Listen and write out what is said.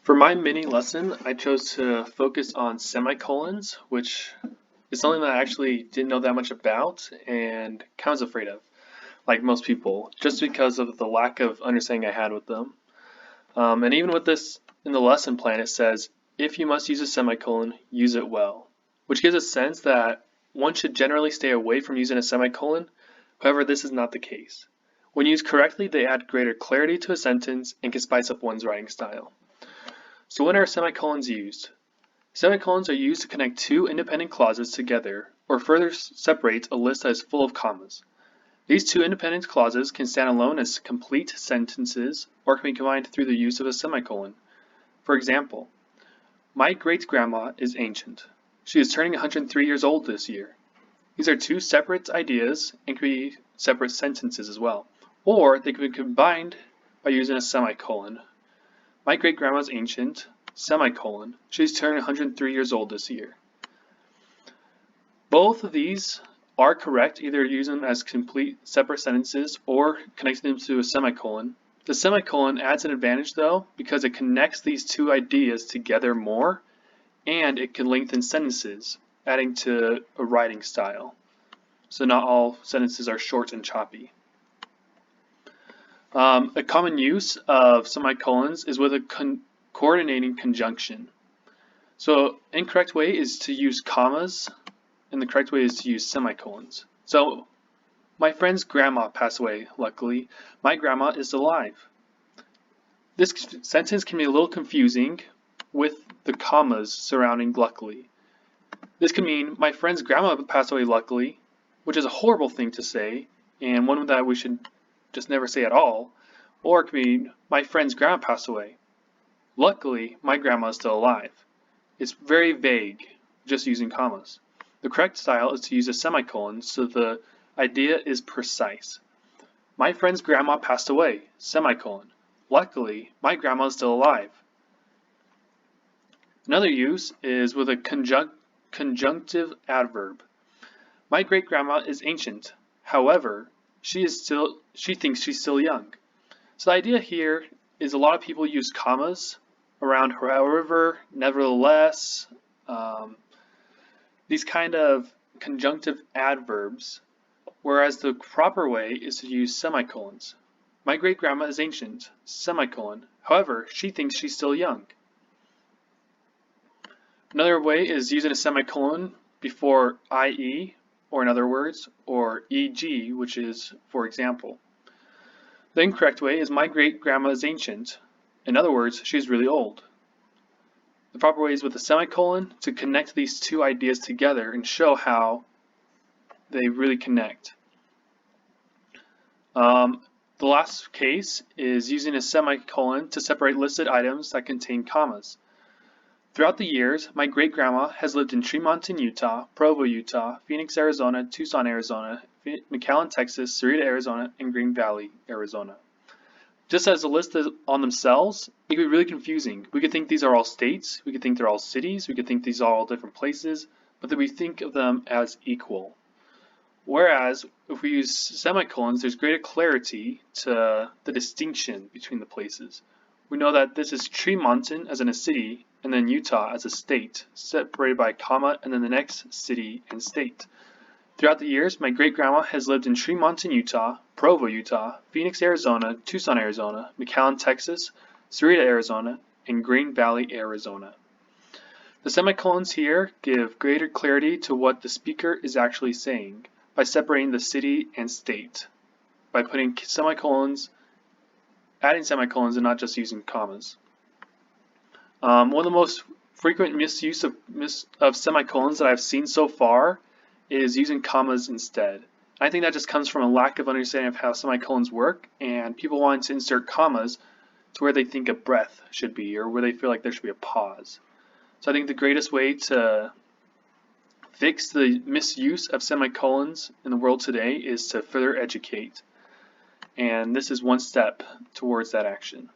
For my mini lesson, I chose to focus on semicolons, which is something that I actually didn't know that much about and kind of was afraid of, like most people, just because of the lack of understanding I had with them. And even with this in the lesson plan, it says, if you must use a semicolon, use it well, which gives a sense that one should generally stay away from using a semicolon. However, this is not the case. When used correctly, they add greater clarity to a sentence and can spice up one's writing style. So when are semicolons used? Semicolons are used to connect two independent clauses together or further separate a list that is full of commas. These two independent clauses can stand alone as complete sentences or can be combined through the use of a semicolon. For example, my great-grandma is ancient. She is turning 103 years old this year. These are two separate ideas and can be separate sentences as well, or they can be combined by using a semicolon. My great-grandma is ancient, semicolon. She's turning 103 years old this year. Both of these are correct, either using them as complete separate sentences or connecting them to a semicolon. The semicolon adds an advantage though because it connects these two ideas together more and it can lengthen sentences, adding to a writing style. So not all sentences are short and choppy. A common use of semicolons is with a coordinating conjunction. So incorrect way is to use commas, and the correct way is to use semicolons. So my friend's grandma passed away, luckily. My grandma is alive. This sentence can be a little confusing with the commas surrounding luckily. This can mean my friend's grandma passed away luckily, which is a horrible thing to say, and one that we should just never say at all, or it could mean my friend's grandma passed away. Luckily, my grandma is still alive. It's very vague, just using commas. The correct style is to use a semicolon so the idea is precise. My friend's grandma passed away, semicolon. Luckily, my grandma is still alive. Another use is with a conjunctive adverb. My great-grandma is ancient. However, she thinks she's still young. So the idea here is a lot of people use commas around however, nevertheless, these kind of conjunctive adverbs, whereas the proper way is to use semicolons. My great-grandma is ancient, semicolon. However, she thinks she's still young. Another way is using a semicolon before IE, or in other words, or EG, which is for example. The incorrect way is my great-grandma is ancient. In other words, she's really old. The proper way is with a semicolon to connect these two ideas together and show how they really connect. The last case is using a semicolon to separate listed items that contain commas. Throughout the years, my great-grandma has lived in Tremonton, Utah, Provo, Utah, Phoenix, Arizona, Tucson, Arizona, McAllen, Texas, Cerrito, Arizona, and Green Valley, Arizona. Just as a list on themselves, it could be really confusing. We could think these are all states, we could think they're all cities, we could think these are all different places, but that we think of them as equal. Whereas, if we use semicolons, there's greater clarity to the distinction between the places. We know that this is Tremonton as in a city, and then Utah as a state, separated by a comma, and then the next city and state. Throughout the years, my great-grandma has lived in Tremonton, Utah, Provo, Utah, Phoenix, Arizona, Tucson, Arizona, McAllen, Texas, Cerrito, Arizona, and Green Valley, Arizona. The semicolons here give greater clarity to what the speaker is actually saying by separating the city and state, by putting semicolons, adding semicolons and not just using commas. One of the most frequent misuse of semicolons that I've seen so far is using commas instead. I think that just comes from a lack of understanding of how semicolons work and people wanting to insert commas to where they think a breath should be or where they feel like there should be a pause. So I think the greatest way to fix the misuse of semicolons in the world today is to further educate. And this is one step towards that action.